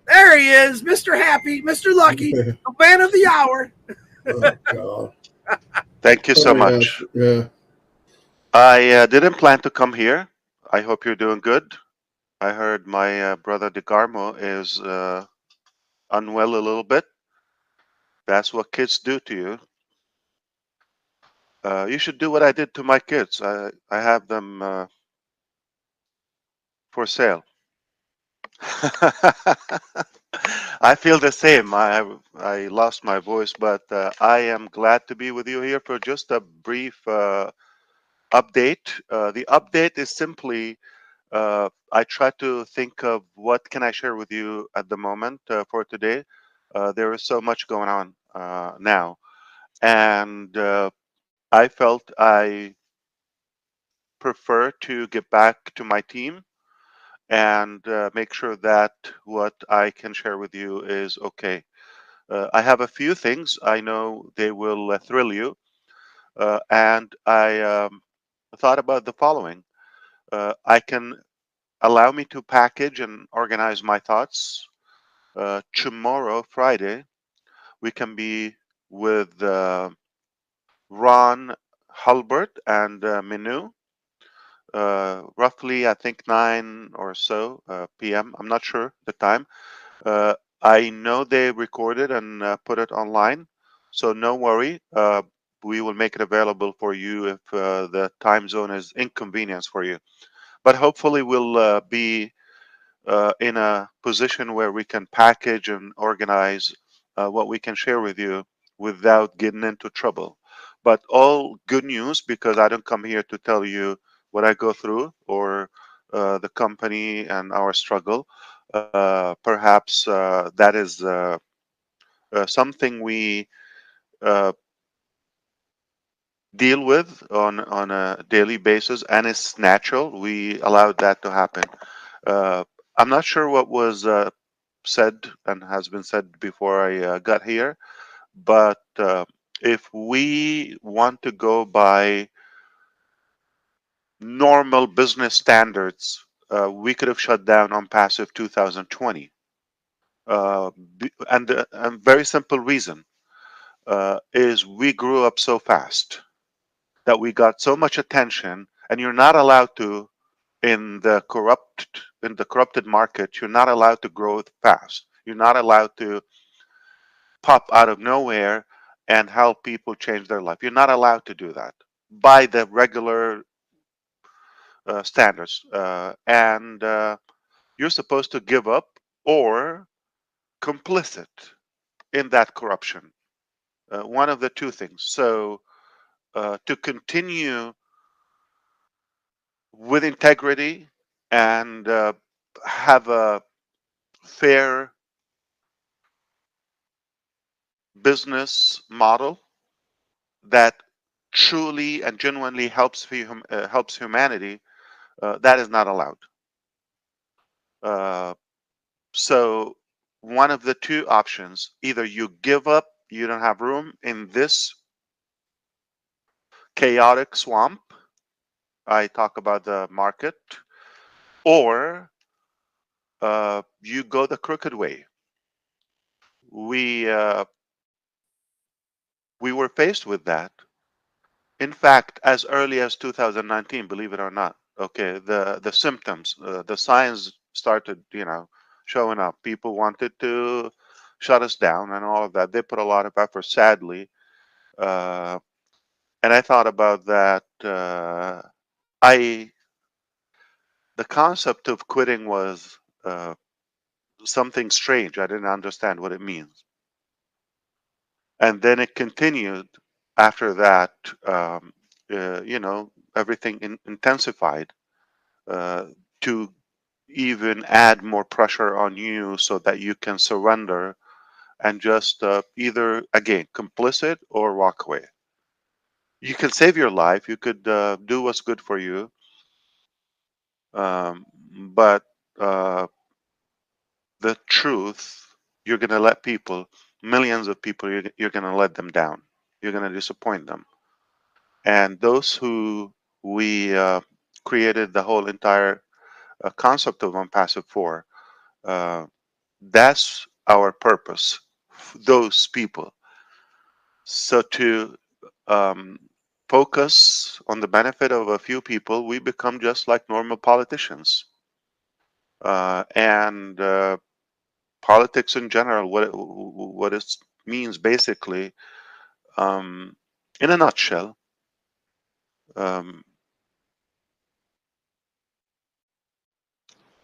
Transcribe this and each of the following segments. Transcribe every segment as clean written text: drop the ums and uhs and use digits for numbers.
There he is, Mr. Happy, Mr. Lucky, the man of the hour. Oh, God. Thank you so Oh, yeah, much. yeah. I didn't plan to come here. I hope you're doing good. I heard my brother DeGarmo is unwell a little bit. That's what kids do to you. You should do what I did to my kids. I have them for sale. I feel the same. I lost my voice, but I am glad to be with you here for just a brief update. The update is simply I try to think of what can I share with you at the moment for today. There is so much going on now, and I felt I prefer to get back to my team and make sure that what I can share with you is okay. I have a few things I know they will thrill you, and I thought about the following. I can allow me to package and organize my thoughts. Tomorrow, Friday, we can be with Ron Hulbert and Minu, roughly, I think, 9 or so p.m. I'm not sure the time. Uh, I know they recorded and put it online, so no worry. We will make it available for you if the time zone is inconvenience for you. But hopefully, we'll be in a position where we can package and organize what we can share with you without getting into trouble. But all good news, because I don't come here to tell you what I go through or the company and our struggle. Perhaps that is something we uh, deal with on a daily basis, and it's natural. We allowed that to happen. Uh, I'm not sure what was said and has been said before I got here, but if we want to go by normal business standards, we could have shut down ONPASSIVE 2020. And a very simple reason is we grew up so fast that we got so much attention, and you're not allowed to in the corrupted market. You're not allowed to grow fast. You're not allowed to pop out of nowhere and help people change their life. You're not allowed to do that by the regular standards, and you're supposed to give up or complicit in that corruption. One of the two things. So to continue with integrity and have a fair business model that truly and genuinely helps humanity, that is not allowed. Uh, so one of the two options: either you give up, you don't have room in this chaotic swamp. I talk about the market, or you go the crooked way. We uh, we were faced with that. In fact, as early as 2019, believe it or not. Okay, the symptoms, the signs started, showing up. People wanted to shut us down and all of that. They put a lot of effort, sadly. Uh, and I thought about that. I The concept of quitting was something strange. I didn't understand what it means. And then it continued after that. Everything intensified uh, to even add more pressure on you so that you can surrender and just either, again, complicit or walk away. You can save your life. You could do what's good for you. Um, but uh, the truth, you're going to let people, millions of people, you're going to let them down. You're going to disappoint them. And those who we created the whole entire concept of ONPASSIVE for, uh, that's our purpose, those people. So to um, focus on the benefit of a few people, we become just like normal politicians. And politics in general, what it means basically, um, in a nutshell, um,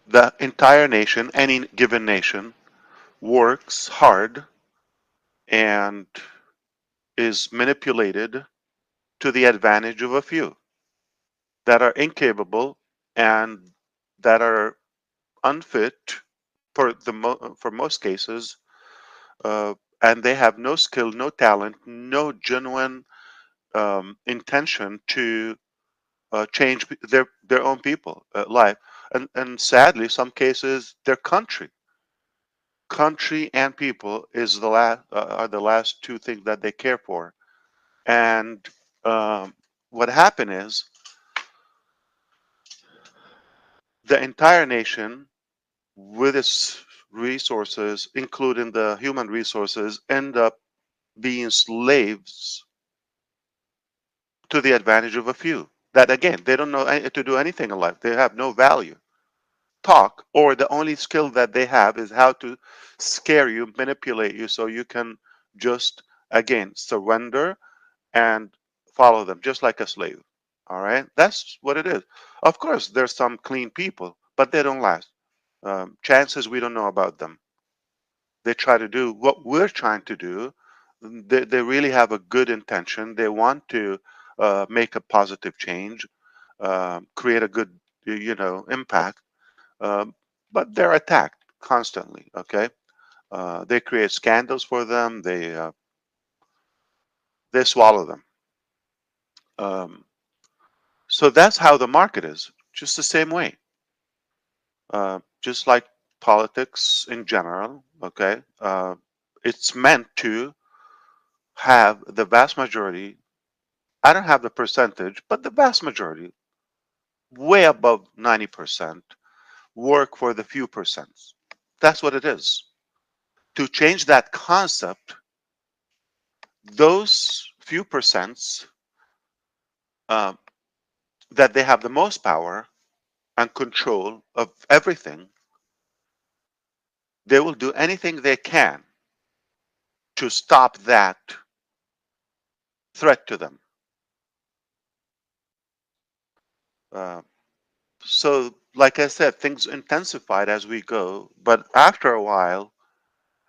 the entire nation, any given nation, works hard and is manipulated to the advantage of a few that are incapable and that are unfit for for most cases, uh, and they have no skill, no talent, no genuine intention to change their own people life, and sadly, some cases, their country and people is the last are the last two things that they care for. And what happened is the entire nation, with its resources, including the human resources, end up being slaves to the advantage of a few. That again, they don't know to do anything in life. They have no value. Talk, or the only skill that they have is how to scare you, manipulate you, so you can just again surrender and follow them, just like a slave. All right, that's what it is. Of course, there's some clean people, but they don't last. Chances we don't know about them. They try to do what we're trying to do. They really have a good intention. They want to make a positive change, create a good, impact. Um, but they're attacked constantly. Okay, they create scandals for them. They swallow them. Um, so that's how the market is. Just the same way. Just like politics in general. Okay, it's meant to have the vast majority. I don't have the percentage, but the vast majority, way above 90%, work for the few percents. That's what it is. To change that concept, those few percents uh, that they have the most power and control of everything, they will do anything they can to stop that threat to them. Uh, so, like I said, things intensified as we go, but after a while,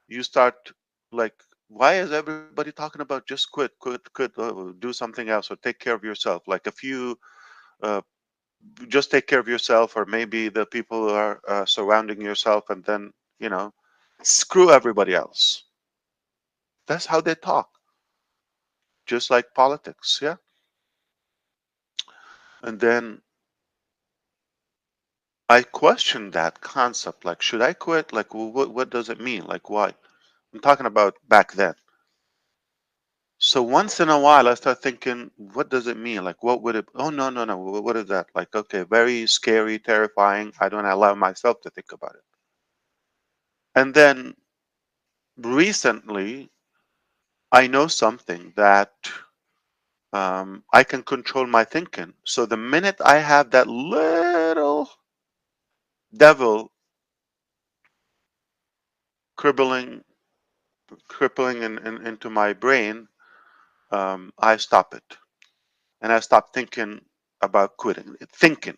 you start like, why is everybody talking about just quit, do something else, or take care of yourself? Like a few, uh, just take care of yourself, or maybe the people who are surrounding yourself, and then screw everybody else. That's how they talk, just like politics, yeah. And then I questioned that concept, like, should I quit? Like, what does it mean? Like, why? I'm talking about back then. So once in a while, I start thinking, what does it mean? Like, what would it? Oh no, no, no. What is that? Like, okay, very scary, terrifying. I don't allow myself to think about it. And then recently, I know something that I can control my thinking. So the minute I have that little devil crippling, crippling into my brain, I stop it, and I stop thinking about quitting. Thinking,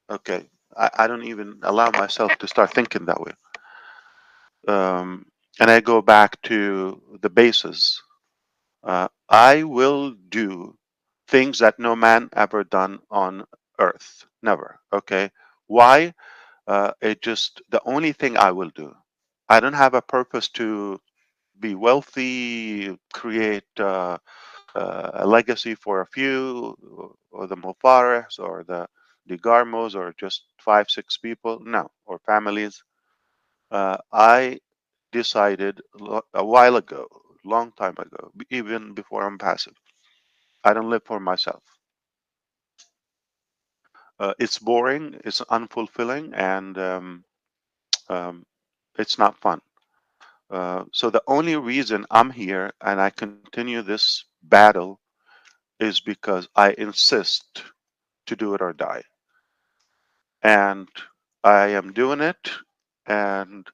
okay. I don't even allow myself to start thinking that way. And I go back to the basis. I will do things that no man ever done on earth. Never. Okay. Why? It just the only thing I will do. I don't have a purpose to be wealthy, create a legacy for a few, or the Mufarehs, or the the Garmos or just five, six people. No, or families. I decided a while ago, long time ago, even before I'm passive. I don't live for myself. It's boring, it's unfulfilling, and um, it's not fun. So the only reason I'm here and I continue this battle is because I insist to do it or die, and I am doing it. And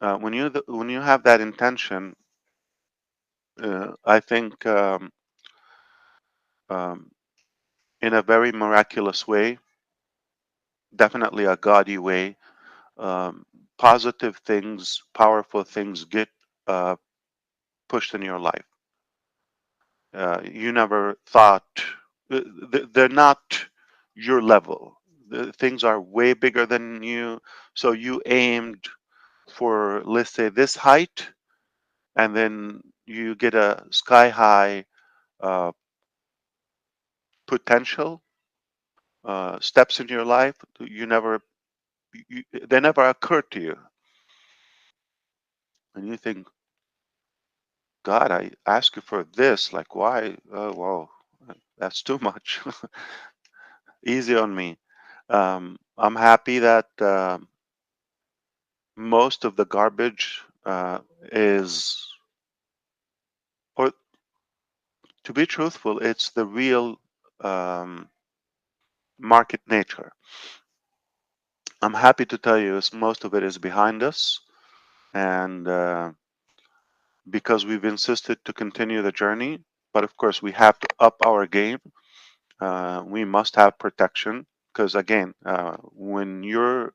when you have that intention, I think um, in a very miraculous way, definitely a gaudy way, um, positive things, powerful things get uh, pushed in your life. You never thought they're not your level. Things are way bigger than you. So you aimed for, let's say, this height, and then you get a sky high uh, potential steps in your life. You never, they never occurred to you, and you think, God, I ask you for this. Like, why? Oh, whoa, that's too much. Easy on me. I'm happy that most of the garbage is, or to be truthful, it's the real um, market nature. I'm happy to tell you most of it is behind us, and because we've insisted to continue the journey, but of course we have to up our game. We must have protection because again, when you're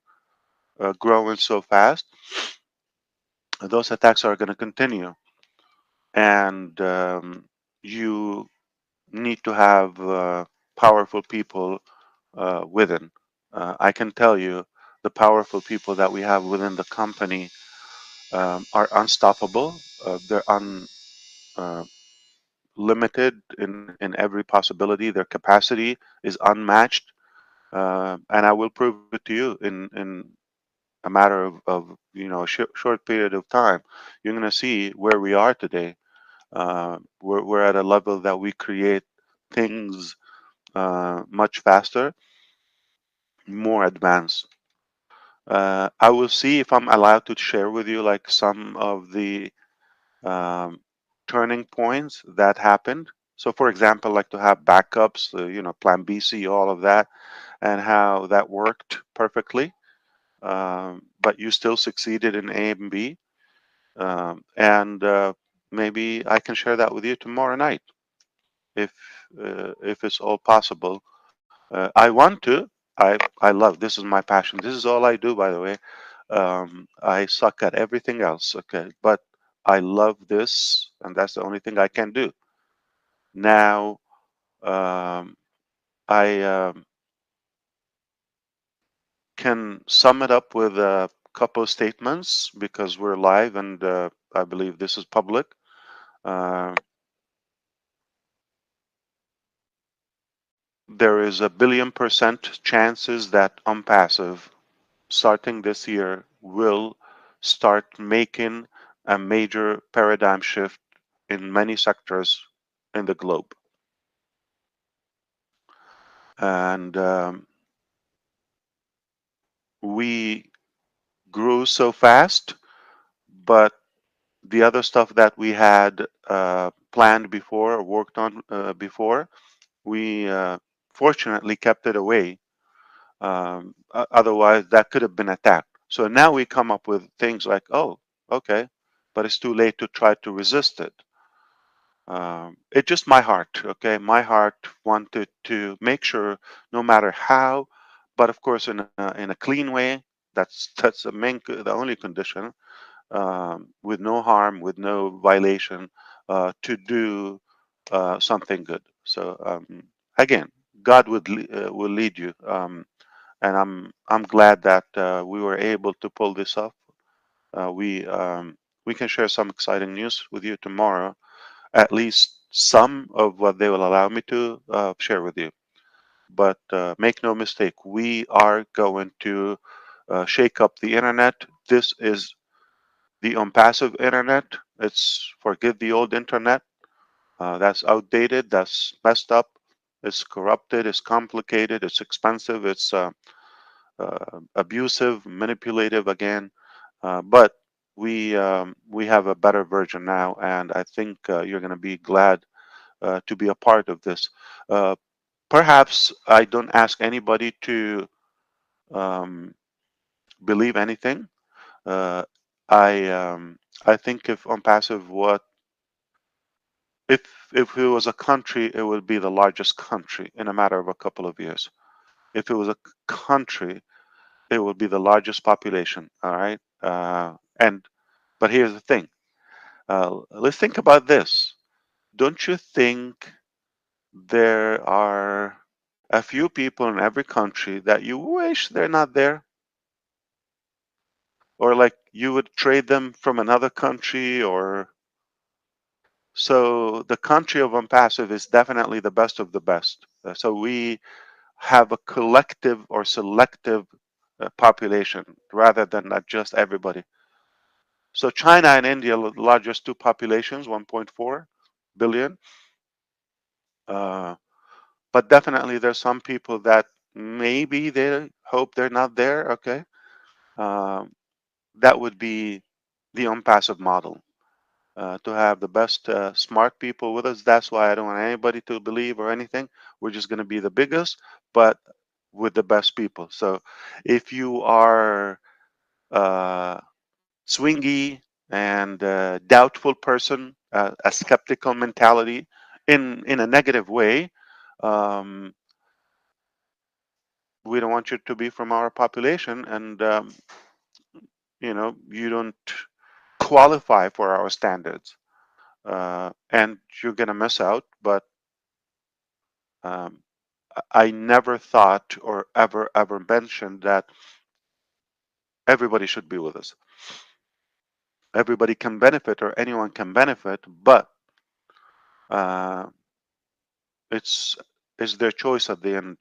growing so fast, those attacks are going to continue, and you need to have powerful people within. I can tell you, the powerful people that we have within the company are unstoppable. They're uh, limited in every possibility. Their capacity is unmatched, and I will prove it to you in a matter of a short period of time. You're going to see where we are today. We're at a level that we create things much faster, more advanced. I will see if I'm allowed to share with you like some of the um, turning points that happened. So, for example, like to have backups, Plan B, C, all of that, and how that worked perfectly. But you still succeeded in A and B, and maybe I can share that with you tomorrow night if if it's all possible. I want to. I love. This is my passion. This is all I do, by the way. I suck at everything else. Okay, but I love this, and that's the only thing I can do. Now, I can sum it up with a couple of statements because we're live, and I believe this is public. Uh, there is a billion% chances that ONPASSIVE starting this year will start making a major paradigm shift in many sectors in the globe. And we grew so fast, but the other stuff that we had planned before or worked on before, we fortunately kept it away. Otherwise, that could have been attacked. So now we come up with things like, oh, okay, but it's too late to try to resist it. It's just my heart, okay? My heart wanted to make sure, no matter how, but of course in a clean way. That's the only condition, with no harm, with no violation, to do something good. So again, God will lead you, and I'm glad that we were able to pull this off. We can share some exciting news with you tomorrow, at least some of what they will allow me to share with you. But make no mistake, we are going to shake up the internet. This is the unpassive internet. It's forget the old internet. That's outdated. That's messed up. It's corrupted. It's complicated. It's expensive. It's abusive, manipulative again. But we have a better version now, and I think you're going to be glad to be a part of this. Uh, Perhaps I don't ask anybody to um, believe anything. Uh, I think if Unpassive what if it was a country, it would be the largest country in a matter of a couple of years. If it was a country, it would be the largest population. All right, and but here's the thing. Let's think about this. Don't you think there are a few people in every country that you wish they're not there? Or like you would trade them from another country? Or so the country of Unpassive is definitely the best of the best. So we have a collective or selective population rather than not just everybody. So China and India are the largest two populations, 1.4 billion. Uh, but definitely there's some people that maybe they hope they're not there. Okay. Um, that would be the unpassive model. To have the best smart people with us. That's why I don't want anybody to believe or anything. We're just going to be the biggest, but with the best people. So if you are uh, swingy and doubtful person, a skeptical mentality in a negative way, um, we don't want you to be from our population, and you don't qualify for our standards, and you're gonna miss out. But um, I never thought or ever mentioned that everybody should be with us. Everybody can benefit, or anyone can benefit, but uh, it's it's their choice at the end.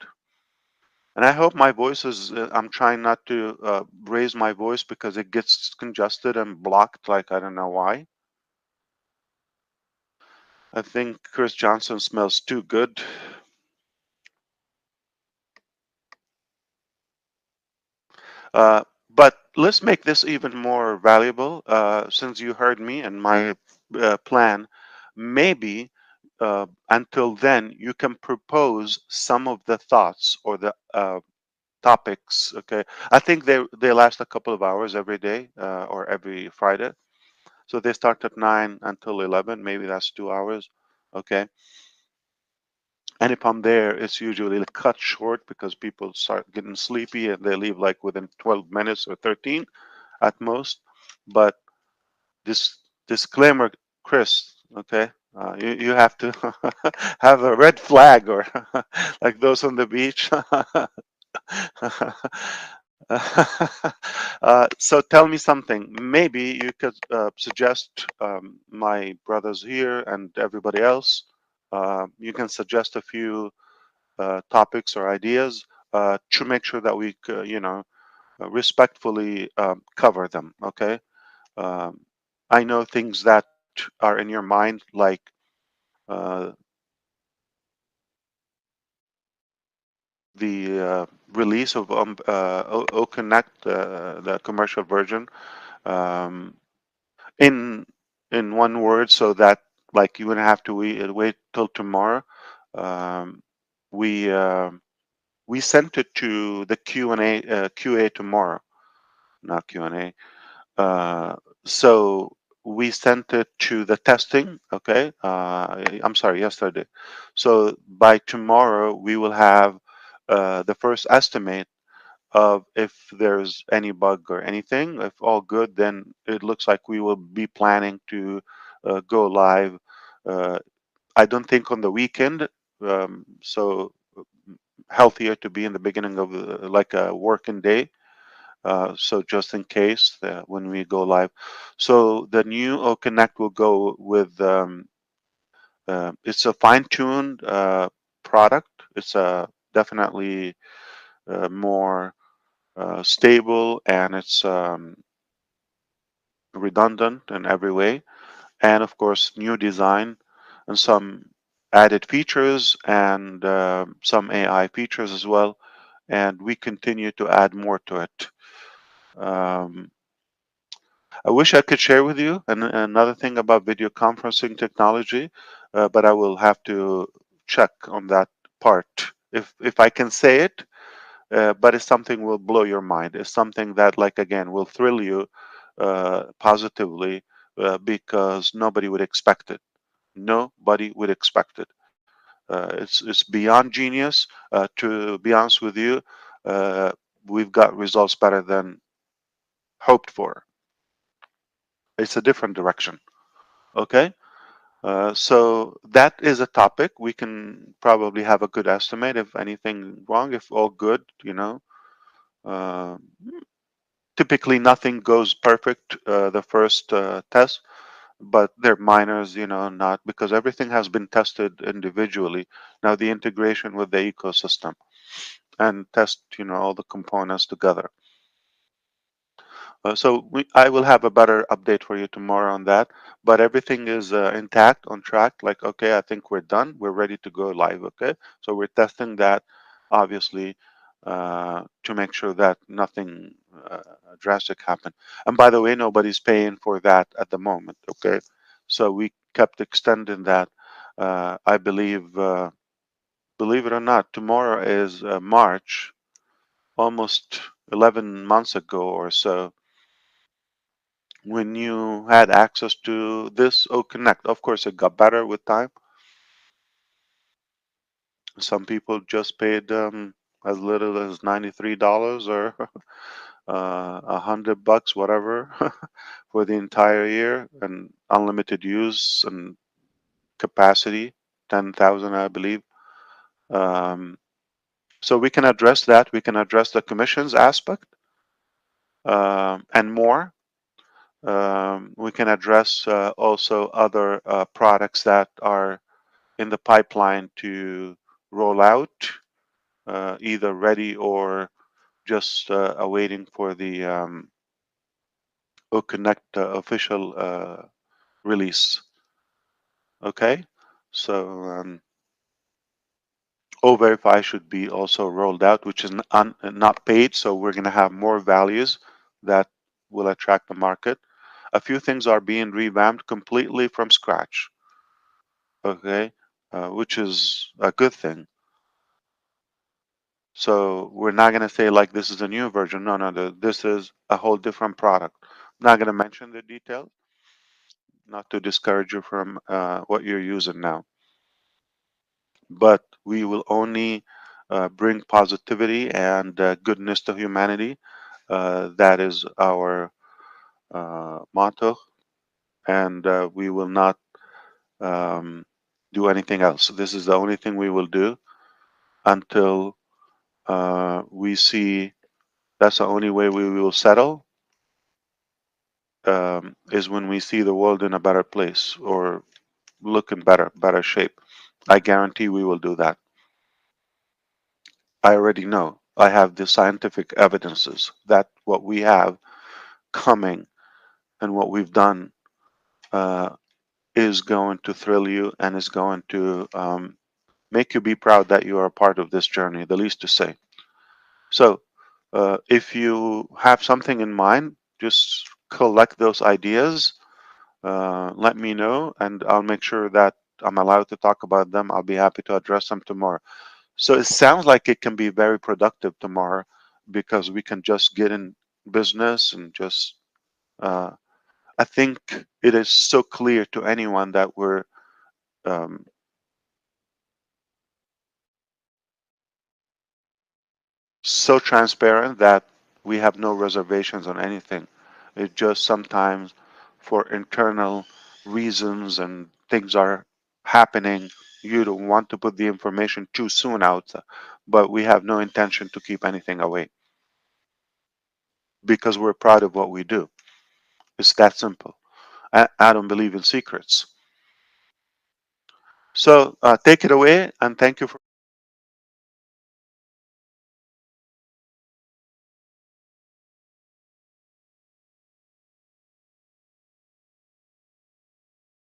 And I hope my voice is. I'm trying not to raise my voice because it gets congested and blocked. Like I don't know why. I think Chris Johnson smells too good. But let's make this even more valuable. Since you heard me and my plan, maybe until then you can propose some of the thoughts or the topics. Okay, I think they last a couple of hours every day or every Friday. So they start at 9 until 11. Maybe that's 2 hours. Okay. And if I'm there, it's usually cut short because people start getting sleepy and they leave like within 12 minutes or 13 at most. But this disclaimer, Chris, okay, you have to have a red flag or like those on the beach. So tell me something. Maybe you could suggest my brothers here and everybody else. You can suggest a few topics or ideas to make sure that we, respectfully cover them. Okay. Um, I know things that are in your mind, like uh, the release of O Connect, the commercial version, um, in one word, so that like you wouldn't have to wait till tomorrow. Um, we uh, we sent it to the QA tomorrow, not Q&A. So we sent it to the testing. Okay, I'm sorry, yesterday. So by tomorrow we will have the first estimate of if there's any bug or anything. If all good, then it looks like we will be planning to go live. Uh, I don't think on the weekend. So healthier to be in the beginning of like a working day, so just in case when we go live. So the new O Connect will go with it's a fine-tuned product. It's a definitely more stable, and it's redundant in every way. And of course, new design and some added features and some AI features as well. And we continue to add more to it. Um, I wish I could share with you another thing about video conferencing technology, but I will have to check on that part. If I can say it, but it's something will blow your mind. It's something that, like again, will thrill you positively because nobody would expect it. Nobody would expect it. It's beyond genius. To be honest with you, uh, we've got results better than hoped for. It's a different direction. Okay. So that is a topic. We can probably have a good estimate if anything wrong, if all good, you know. Uh, Typically, nothing goes perfect the first test, but they're minors, you know, not because everything has been tested individually. Now, the integration with the ecosystem and test, you know, all the components together. I will have a better update for you tomorrow on that. But everything is intact, on track. Like, okay, I think we're done. We're ready to go live. Okay, so we're testing that, obviously, to make sure that nothing drastic happened. And by the way, nobody's paying for that at the moment. Okay, so we kept extending that. I believe, believe it or not, tomorrow is March, almost 11 months ago or so when you had access to this O Connect. Of course, it got better with time. Some people just paid as little as $93 or $100, whatever, for the entire year and unlimited use and capacity, 10,000, I believe. Um, so we can address that. We can address the commissions aspect and more. We can address also other products that are in the pipeline to roll out, either ready or just awaiting for the Connect official release. Okay, so O-Verify should be also rolled out, which is not paid, so we're going to have more values that will attract the market. A few things are being revamped completely from scratch. Okay, which is a good thing. So we're not going to say like this is a new version. No, no, this is a whole different product. I'm not going to mention the details, not to discourage you from what you're using now. But we will only bring positivity and goodness to humanity. That is our motto, and we will not um, do anything else. This is the only thing we will do until we see that's the only way we will settle is when we see the world in a better place or look in better shape. I guarantee we will do that. I already know. I have the scientific evidences that what we have coming and what we've done uh, is going to thrill you and is going to make you be proud that you are a part of this journey, the least to say. So, if you have something in mind, just collect those ideas. Let me know, and I'll make sure that I'm allowed to talk about them. I'll be happy to address them tomorrow. So it sounds like it can be very productive tomorrow because we can just get in business and just. I think it is so clear to anyone that we're um, so transparent that we have no reservations on anything. It just sometimes, for internal reasons and things are happening, you don't want to put the information too soon out, but we have no intention to keep anything away because we're proud of what we do. It's that simple. I don't believe in secrets. So take it away and thank you for.